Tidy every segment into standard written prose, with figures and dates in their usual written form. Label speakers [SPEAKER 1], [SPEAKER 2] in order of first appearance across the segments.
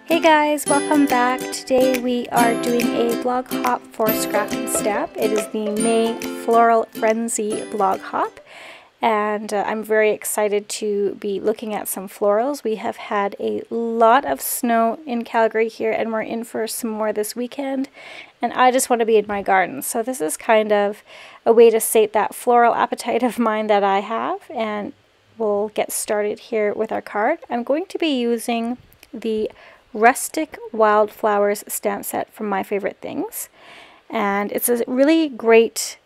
[SPEAKER 1] Hey guys, welcome back. Today we are doing a blog hop for Scrap and Stamp. It is the May Floral Frenzy blog hop, and I'm very excited to be looking at some florals. We have had a lot of snow in Calgary here, and we're in for some more this weekend, and I just want to be in my garden. So this is kind of a way to sate that floral appetite of mine that I have, and we'll get started here with our card. I'm going to be using the Rustic Wildflowers stamp set from My Favorite Things, and it's a really great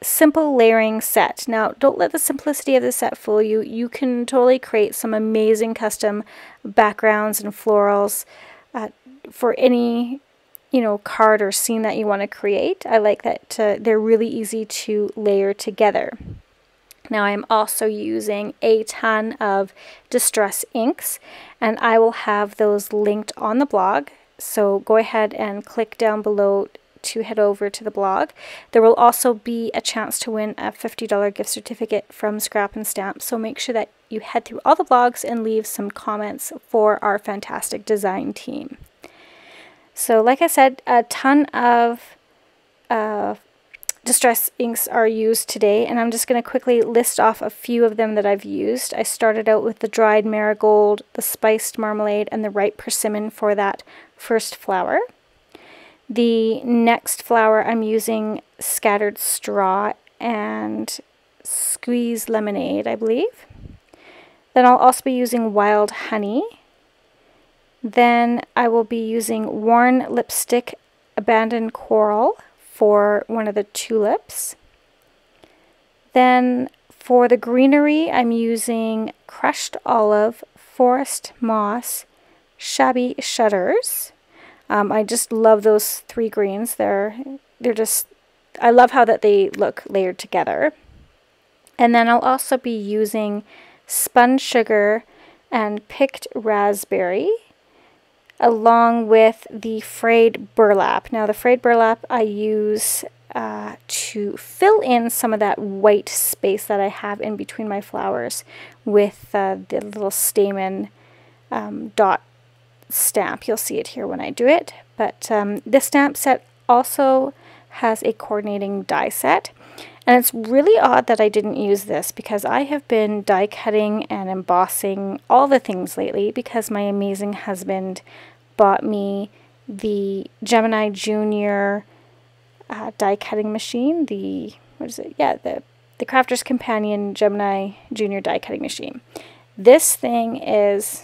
[SPEAKER 1] simple layering set. Now, don't let the simplicity of the set fool you. You can totally create some amazing custom backgrounds and florals for any card or scene that you want to create. I like that they're really easy to layer together. Now I'm also using a ton of distress inks, and I will have those linked on the blog. So go ahead and click down below to head over to the blog. There will also be a chance to win a $50 gift certificate from Scrap and Stamp. So make sure that you head through all the blogs and leave some comments for our fantastic design team. So like I said, a ton of distress inks are used today, and I'm just going to quickly list off a few of them that I've used. I started out with the dried marigold, the spiced marmalade, and the ripe persimmon for that first flower. The next flower I'm using scattered straw and squeezed lemonade, I believe. Then I'll also be using wild honey. Then I will be using worn lipstick abandoned coral for one of the tulips. Then for the greenery, I'm using crushed olive, forest moss, shabby shutters. I just love those three greens. They're just, I love how that they look layered together. And then I'll also be using spun sugar and picked raspberry, along with the frayed burlap. Now the frayed burlap I use to fill in some of that white space that I have in between my flowers with the little stamen dot stamp. You'll see it here when I do it. But this stamp set also has a coordinating die set. And it's really odd that I didn't use this, because I have been die cutting and embossing all the things lately, because my amazing husband bought me the Gemini Junior die cutting machine. The Crafter's Companion Gemini Junior die cutting machine. This thing is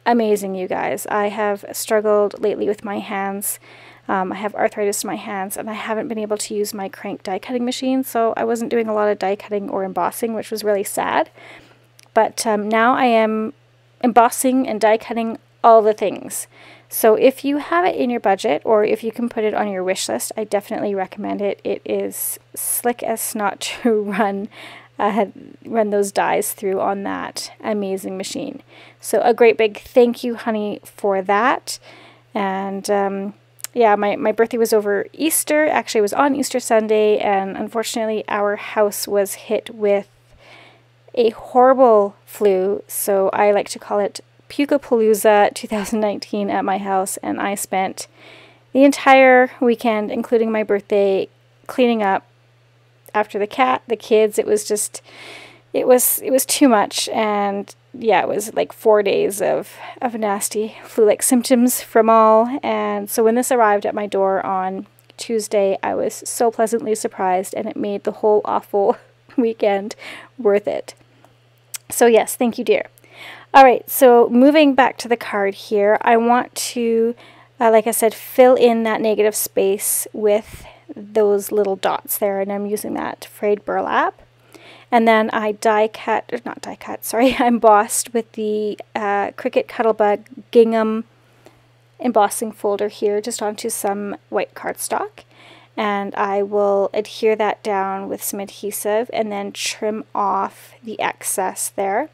[SPEAKER 1] amazing, you guys. I have struggled lately with my hands. I have arthritis in my hands, and I haven't been able to use my crank die cutting machine, so I wasn't doing a lot of die cutting or embossing, which was really sad. But now I am embossing and die cutting all the things. So if you have it in your budget, or if you can put it on your wish list, I definitely recommend it. It is slick as snot to run those dies through on that amazing machine. So a great big thank you, honey, for that. And yeah, my birthday was over Easter. Actually, it was on Easter Sunday, and unfortunately our house was hit with a horrible flu. So I like to call it Pukapalooza 2019 at my house, and I spent the entire weekend, including my birthday, cleaning up after the cat, the kids. It was just, it was too much. And yeah, it was like 4 days of nasty flu-like symptoms from all. And so when this arrived at my door on Tuesday, I was so pleasantly surprised, and it made the whole awful weekend worth it. So yes, thank you, dear. Alright, so moving back to the card here, I want to, like I said, fill in that negative space with those little dots there, and I'm using that frayed burlap. And then I I embossed with the Cricut Cuttlebug gingham embossing folder here, just onto some white cardstock. And I will adhere that down with some adhesive, and then trim off the excess there.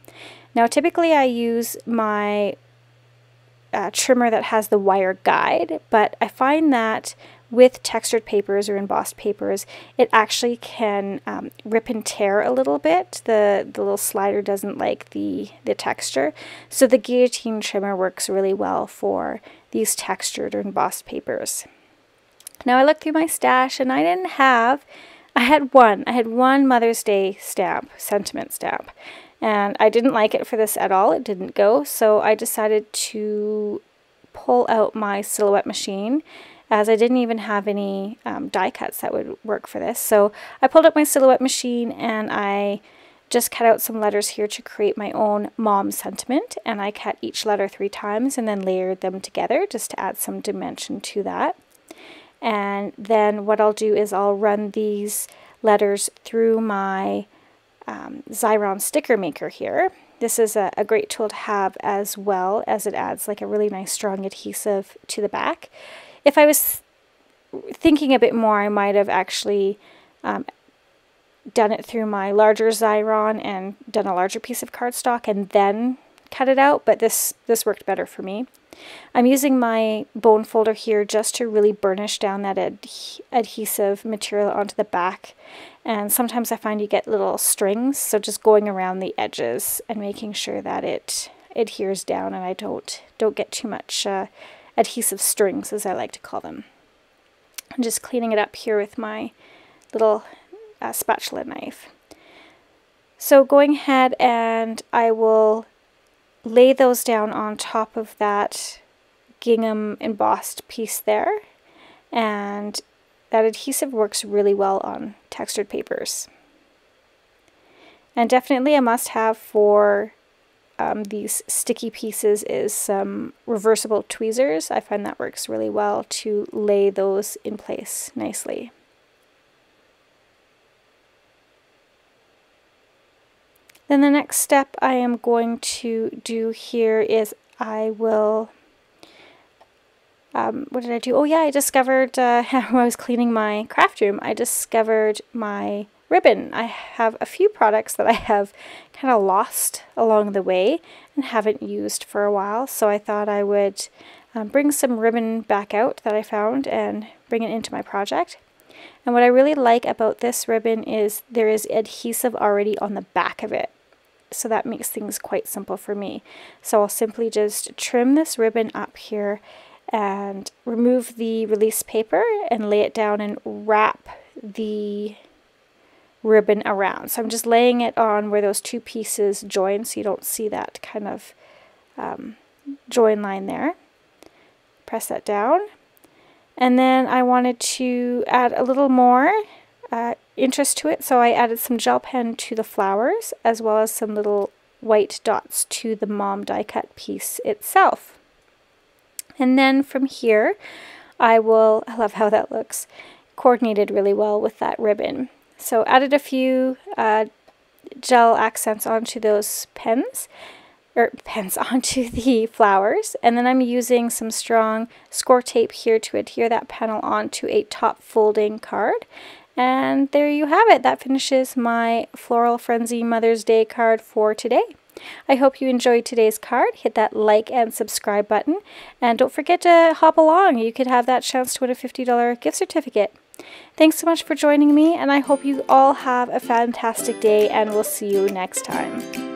[SPEAKER 1] Now typically I use my trimmer that has the wire guide, but I find that with textured papers or embossed papers, it actually can rip and tear a little bit. The little slider doesn't like the texture. So the guillotine trimmer works really well for these textured or embossed papers. Now I looked through my stash and I had one Mother's Day stamp, sentiment stamp. And I didn't like it for this at all. It didn't go. So I decided to pull out my silhouette machine, as I didn't even have any die cuts that would work for this. So I pulled up my silhouette machine and I just cut out some letters here to create my own mom sentiment, and I cut each letter 3 times and then layered them together just to add some dimension to that. And then what I'll do is I'll run these letters through my Xyron sticker maker here. This is a great tool to have, as well as it adds like a really nice strong adhesive to the back. If I was thinking a bit more, I might have actually done it through my larger Xyron and done a larger piece of cardstock and then cut it out, but this worked better for me. I'm using my bone folder here just to really burnish down that adhesive material onto the back, and sometimes I find you get little strings, so just going around the edges and making sure that it adheres down and I don't get too much adhesive strings, as I like to call them. I'm just cleaning it up here with my little spatula knife. So going ahead and I will lay those down on top of that gingham embossed piece there, and that adhesive works really well on textured papers. And definitely a must-have for these sticky pieces is some reversible tweezers. I find that works really well to lay those in place nicely. Then the next step I am going to do here is I will, what did I do? Oh yeah, I discovered, when I was cleaning my craft room, I discovered my ribbon. I have a few products that I have kind of lost along the way and haven't used for a while, so I thought I would bring some ribbon back out that I found and bring it into my project. And what I really like about this ribbon is there is adhesive already on the back of it, so that makes things quite simple for me. So I'll simply just trim this ribbon up here and remove the release paper and lay it down and wrap the ribbon around. So I'm just laying it on where those 2 pieces join, so you don't see that kind of join line there. Press that down. And then I wanted to add a little more interest to it, so I added some gel pen to the flowers, as well as some little white dots to the mom die cut piece itself. And then from here, I love how that looks, coordinated really well with that ribbon. So added a few gel accents onto those pens onto the flowers, and then I'm using some strong score tape here to adhere that panel onto a top folding card. And there you have it. That finishes my Floral Frenzy Mother's Day card for today. I hope you enjoyed today's card. Hit that like and subscribe button, and don't forget to hop along. You could have that chance to win a $50 gift certificate. Thanks so much for joining me, and I hope you all have a fantastic day, and we'll see you next time.